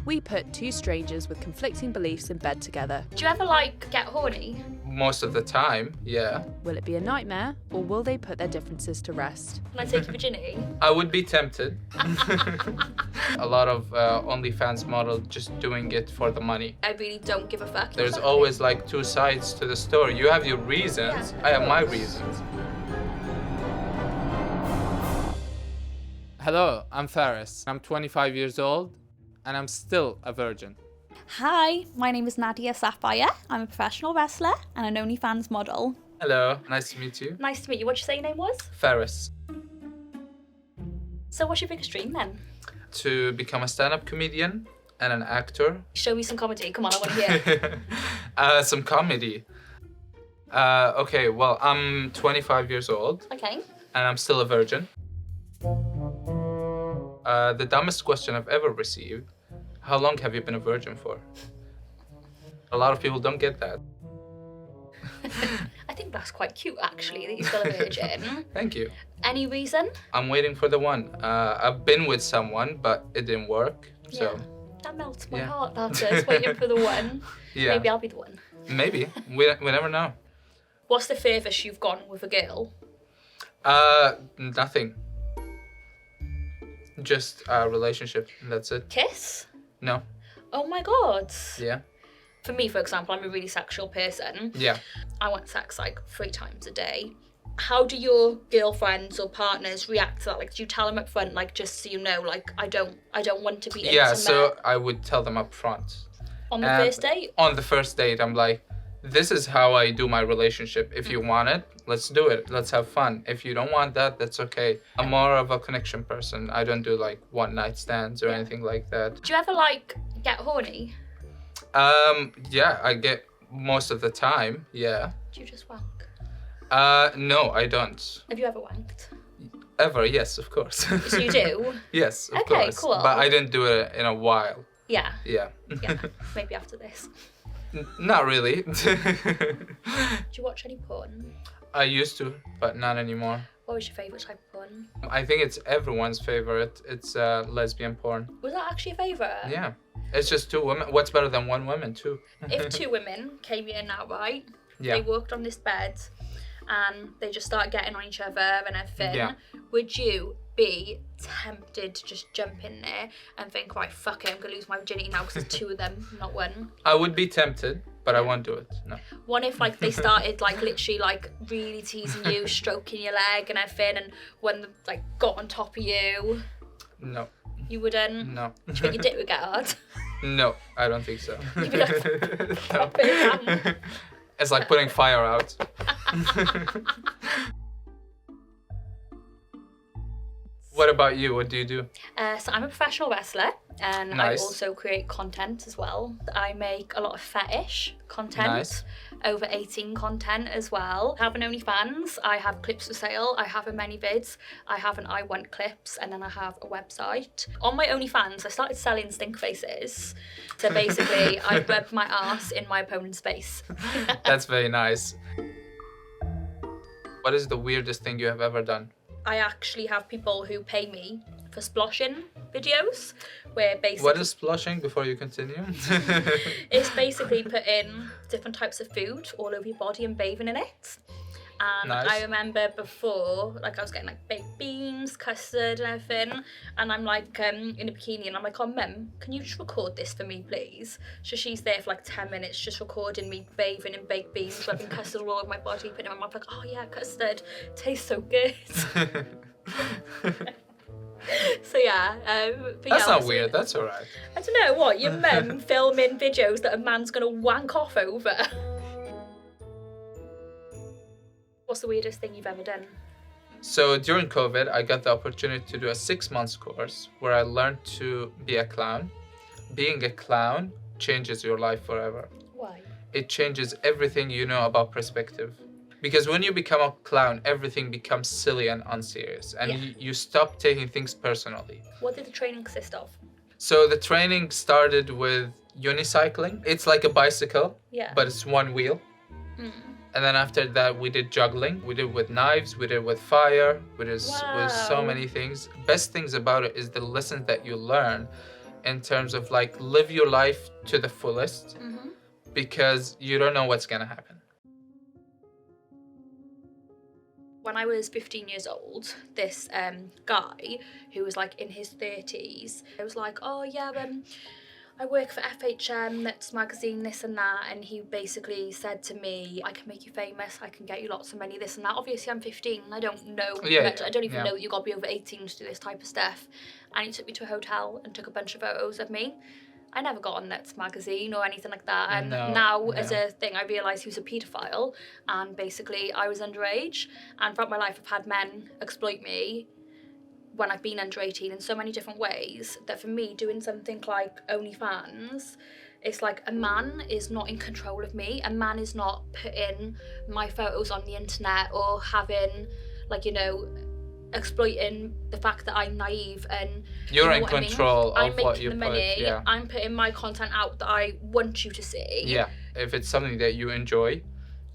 We put two strangers with conflicting beliefs in bed together. Do you ever, get horny? Most of the time, yeah. Will it be a nightmare, or will they put their differences to rest? Can I take your virginity? I would be tempted. A lot of OnlyFans models just doing it for the money. I really don't give a fuck. There's always two sides to the story. You have your reasons, Yeah, I have my reasons. Hello, I'm Faris. I'm 25 years old and I'm still a virgin. Hi, my name is Nadia. I'm a professional wrestler and an OnlyFans model. Hello, nice to meet you. Nice to meet you. What did you say your name was? Faris. So what's your biggest dream then? To become a stand-up comedian and an actor. Show me some comedy. Come on, I want to hear. Some comedy. Okay, well, I'm 25 years old. Okay. And I'm still a virgin. The dumbest question I've ever received, how long have you been a virgin for? A lot of people don't get that. I think that's quite cute, actually, that you're still a virgin. Thank you. Any reason? I'm waiting for the one. I've been with someone, but it didn't work, so... Yeah. That melts my heart, that is, waiting for the one. Yeah. Maybe I'll be the one. Maybe. We never know. What's the furthest you've gone with a girl? Nothing. Just a relationship, and that's it. Kiss? No. Oh my god. Yeah. For me, for example, I'm a really sexual person. Yeah. I want sex 3 times a day. How do your girlfriends or partners react to that? Do you tell them up front, just so you know, I don't want to be intimate? Yeah, so I would tell them up front. On the first date? On the first date, I'm like, this is how I do my relationship. If you want it, let's do it. Let's have fun. If you don't want that, that's okay. I'm more of a connection person. I don't do one night stands or anything like that. Do you ever get horny? Yeah, I get most of the time, yeah. Do you just wank? No, I don't. Have you ever wanked? Ever, yes, of course. So you do? Yes, of Okay, course. cool. But I didn't do it in a while. Yeah. Yeah. Yeah, maybe after this. Not really. Do you watch any porn? I used to, but not anymore. What was your favourite type of porn? I think it's everyone's favorite. It's lesbian porn. Was that actually a favourite? Yeah. It's just 2 women. What's better than 1 woman, too? If 2 women came in now, right? Yeah. They walked on this bed and they just start getting on each other and everything. Yeah. Would you be tempted to just jump in there and think, right, fuck it, I'm gonna lose my virginity now because there's 2 of them, not 1? I would be tempted, but I won't do it. No. What if they started literally really teasing you, stroking your leg and everything, and when they got on top of you? No. You wouldn't? No. Do you think your dick would get hard? No, I don't think so. You'd be like, pop it down. It's like putting fire out. What about you? What do you do? So I'm a professional wrestler and Nice. I also create content as well. I make a lot of fetish content, Nice. over 18 content as well. I have an OnlyFans, I have clips for sale, I have a many vids, I have an I Want Clips, and then I have a website. On my OnlyFans, I started selling stink faces. So basically, I rub my ass in my opponent's face. That's very nice. What is the weirdest thing you have ever done? I actually have people who pay me for sploshing videos, where basically... What is sploshing before you continue? It's basically putting different types of food all over your body and bathing in it. And Nice. I remember before, I was getting baked beans, custard and everything, and I'm in a bikini and I'm like, oh mum, can you just record this for me please? So she's there for 10 minutes just recording me bathing in baked beans, rubbing custard all over my body, putting it in my mouth oh yeah, custard, tastes so good. So yeah, but That's yeah, not weird, that's alright. I don't know, what, your mum filming videos that a man's gonna wank off over? What's the weirdest thing you've ever done? So during COVID, I got the opportunity to do a 6-month course where I learned to be a clown. Being a clown changes your life forever. Why? It changes everything you know about perspective. Because when you become a clown, everything becomes silly and unserious, and Yeah. you stop taking things personally. What did the training consist of? So the training started with unicycling. It's like a bicycle, Yeah. but it's 1 wheel. Mm. And then after that, we did juggling. We did with knives, we did with fire, we did with so Wow. many things. Best things about it is the lessons that you learn in terms of like live your life to the fullest because you don't know what's gonna happen. When I was 15 years old, this guy who was like in his 30s, I was like, oh yeah, I work for FHM, that's magazine, this and that, and he basically said to me, I can make you famous, I can get you lots of money, this and that. Obviously I'm 15, I don't know much. I don't even know that you got to be over 18 to do this type of stuff. And he took me to a hotel and took a bunch of photos of me. I never got on Nuts magazine or anything like that, and now as a thing I realised he was a paedophile, and basically I was underage, and throughout my life I've had men exploit me when I've been under 18 in so many different ways that for me doing something like OnlyFans, it's like a man is not in control of me. A man is not putting my photos on the internet or having, like, you know, exploiting the fact that I'm naive and you're in control of what you put. Yeah. I'm putting my content out that I want you to see. Yeah, if it's something that you enjoy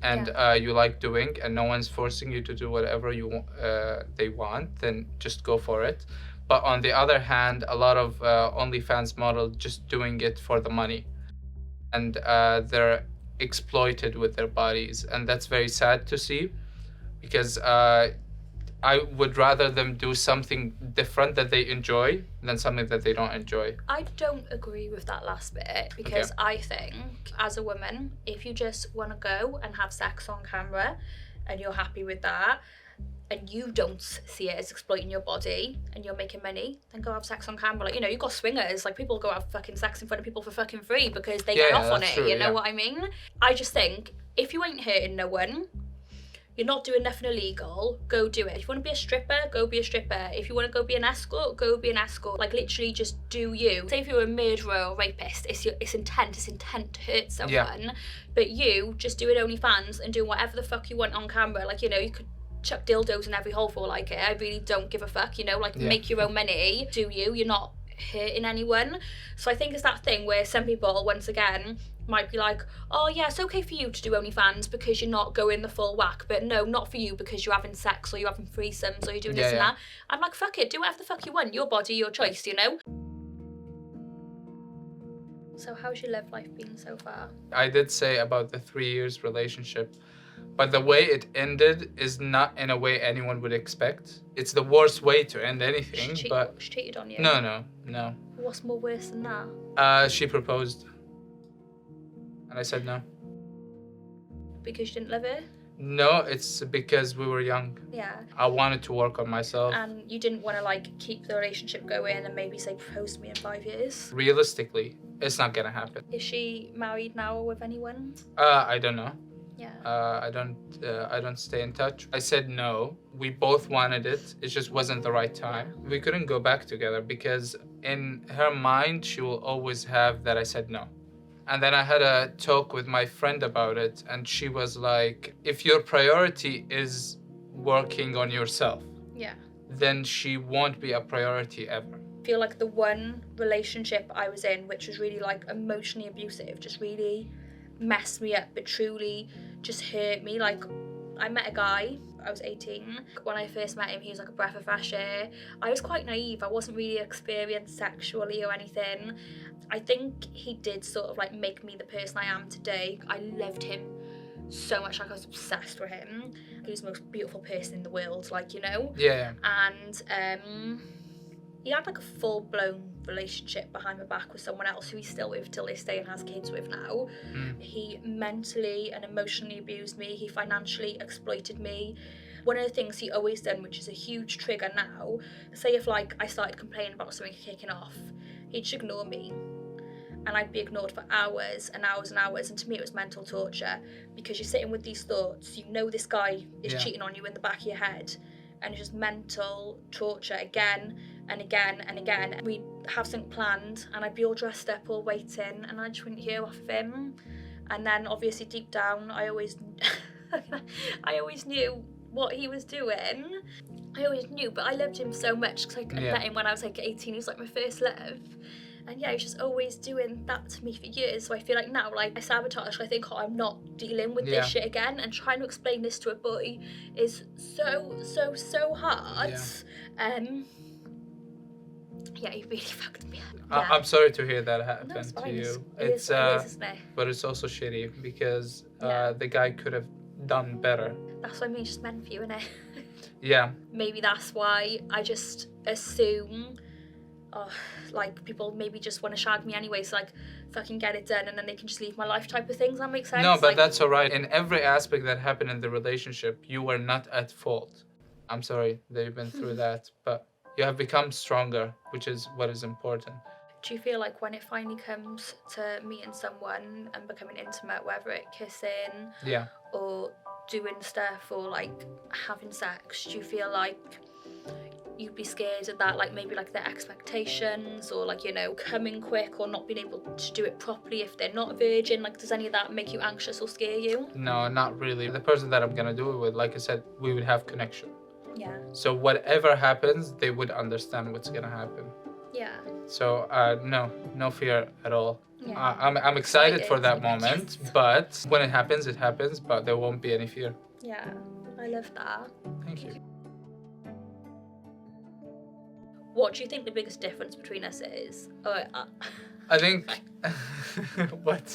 and you like doing and no one's forcing you to do whatever they want, then just go for it. But on the other hand, a lot of OnlyFans models just doing it for the money, and they're exploited with their bodies, and that's very sad to see, because I would rather them do something different that they enjoy than something that they don't enjoy. I don't agree with that last bit, because I think as a woman, if you just want to go and have sex on camera and you're happy with that and you don't see it as exploiting your body and you're making money, then go have sex on camera. Like, you know, you've got swingers, like people go have fucking sex in front of people for fucking free because they get off on it, you know what I mean? I just think if you ain't hurting no one, you're not doing nothing illegal, go do it. If you want to be a stripper, go be a stripper. If you want to go be an escort, go be an escort. Like, literally just do you. Say if you're a murderer or rapist, it's intent to hurt someone. Yeah. But you just do it OnlyFans and do whatever the fuck you want on camera. Like, you know, you could chuck dildos in every hole for like it. I really don't give a fuck, you know, like make your own money, do you. You're not hurting anyone. So I think it's that thing where some people, once again, might be like, oh yeah, it's okay for you to do OnlyFans because you're not going the full whack, but no, not for you because you're having sex or you're having threesomes or you're doing this and that. I'm like, fuck it, do whatever the fuck you want, your body, your choice, you know? So how's your love life been so far? I did say about the 3 years relationship, but the way it ended is not in a way anyone would expect. It's the worst way to end anything. She cheated on you? No. What's more worse than that? She proposed. And I said no. Because you didn't love her? No, it's because we were young. Yeah. I wanted to work on myself. And you didn't want to like keep the relationship going and maybe say propose to me in 5 years? Realistically, it's not gonna happen. Is she married now or with anyone? I don't know. Yeah. I don't stay in touch. I said no. We both wanted it. It just wasn't the right time. We couldn't go back together because in her mind, she will always have that I said no. And then I had a talk with my friend about it, and she was like, if your priority is working on yourself, then she won't be a priority ever. I feel like the one relationship I was in, which was really like emotionally abusive, just really messed me up, but truly just hurt me. Like, I met a guy, I was 18. When I first met him, he was like a breath of fresh air. I was quite naive. I wasn't really experienced sexually or anything. I think he did sort of like make me the person I am today. I loved him so much, like I was obsessed with him. He was the most beautiful person in the world, like, you know? Yeah. And he had like a full-blown relationship behind my back with someone else who he's still with till this day and has kids with now. He mentally and emotionally abused me. He financially exploited me. One of the things he always done, which is a huge trigger now, say if like I started complaining about something kicking off, he'd just ignore me. And I'd be ignored for hours and hours and hours. And to me, it was mental torture, because you're sitting with these thoughts. You know this guy is cheating on you in the back of your head. And it's just mental torture again and again and again. We'd have something planned and I'd be all dressed up, all waiting, and I just wouldn't hear off of him. And then obviously deep down, I always knew what he was doing. I always knew, but I loved him so much because I met him when I was like 18. He was like my first love. And yeah, he was just always doing that to me for years. So I feel like now, like, I sabotage. I think, oh, I'm not dealing with this shit again. And trying to explain this to a boy is so hard. Yeah, you really fucked me up. I'm sorry to hear that happen No, it's to fine. you. It is what it is, isn't it? But it's also shitty because Yeah. the guy could have done better. That's what I mean, just meant for you, innit? Yeah. Maybe that's why I just assume, like, people maybe just want to shag me anyway, so, like, fucking get it done and then they can just leave my life type of thing. Does that make sense? No, but like, that's all right. In every aspect that happened in the relationship, you were not at fault. I'm sorry that you've been through that, but you have become stronger, which is what is important. Do you feel like when it finally comes to meeting someone and becoming intimate, whether it's kissing Yeah. or doing stuff or, like, having sex, do you feel like you'd be scared of that, like, maybe, like, their expectations or, like, you know, coming quick or not being able to do it properly if they're not a virgin? Like, does any of that make you anxious or scare you? No, not really. The person that I'm gonna do it with, like I said, we would have connection. Yeah. So whatever happens, they would understand what's gonna happen. Yeah. So no fear at all. Yeah. I'm excited for that Excited. moment, but when it happens, but there won't be any fear. Yeah. I love that. Thank you. What do you think the biggest difference between us is? I think what?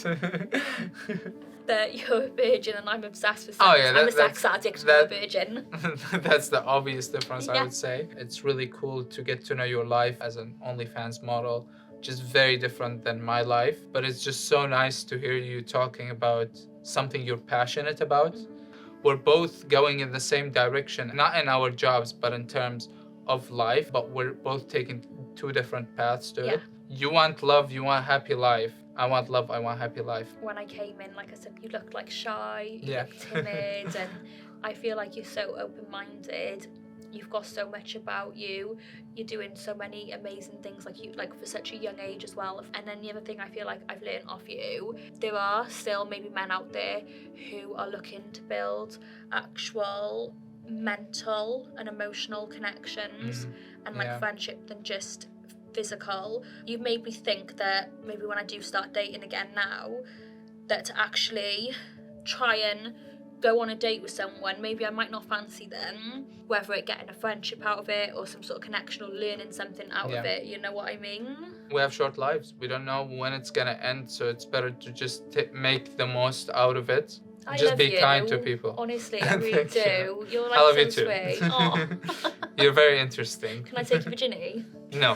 That you're a virgin and I'm obsessed with sex. Oh, yeah, I'm a sex addict, you're a virgin. That's the obvious difference, I Yeah. would say. It's really cool to get to know your life as an OnlyFans model, which is very different than my life. But it's just so nice to hear you talking about something you're passionate about. We're both going in the same direction, not in our jobs, but in terms of life. But we're both taking two different paths to it. You want love, you want happy life. I want love, I want happy life. When I came in, like I said, you looked like shy, you Yeah. looked timid, and I feel like you're so open-minded. You've got so much about you. You're doing so many amazing things, like for such a young age as well. And then the other thing I feel like I've learned off you, there are still maybe men out there who are looking to build actual mental and emotional connections and like Yeah. friendship than just physical. You've made me think that maybe when I do start dating again now, that to actually try and go on a date with someone, maybe I might not fancy them, whether it getting a friendship out of it or some sort of connection or learning something out of it, you know what I mean? We have short lives. We don't know when it's gonna end, so it's better to just make the most out of it. I Just love be you. kind to people. Honestly, I really Thank do. you. You're like I love so you too. sweet. Aw. You're very interesting. Can I take your virginity? No.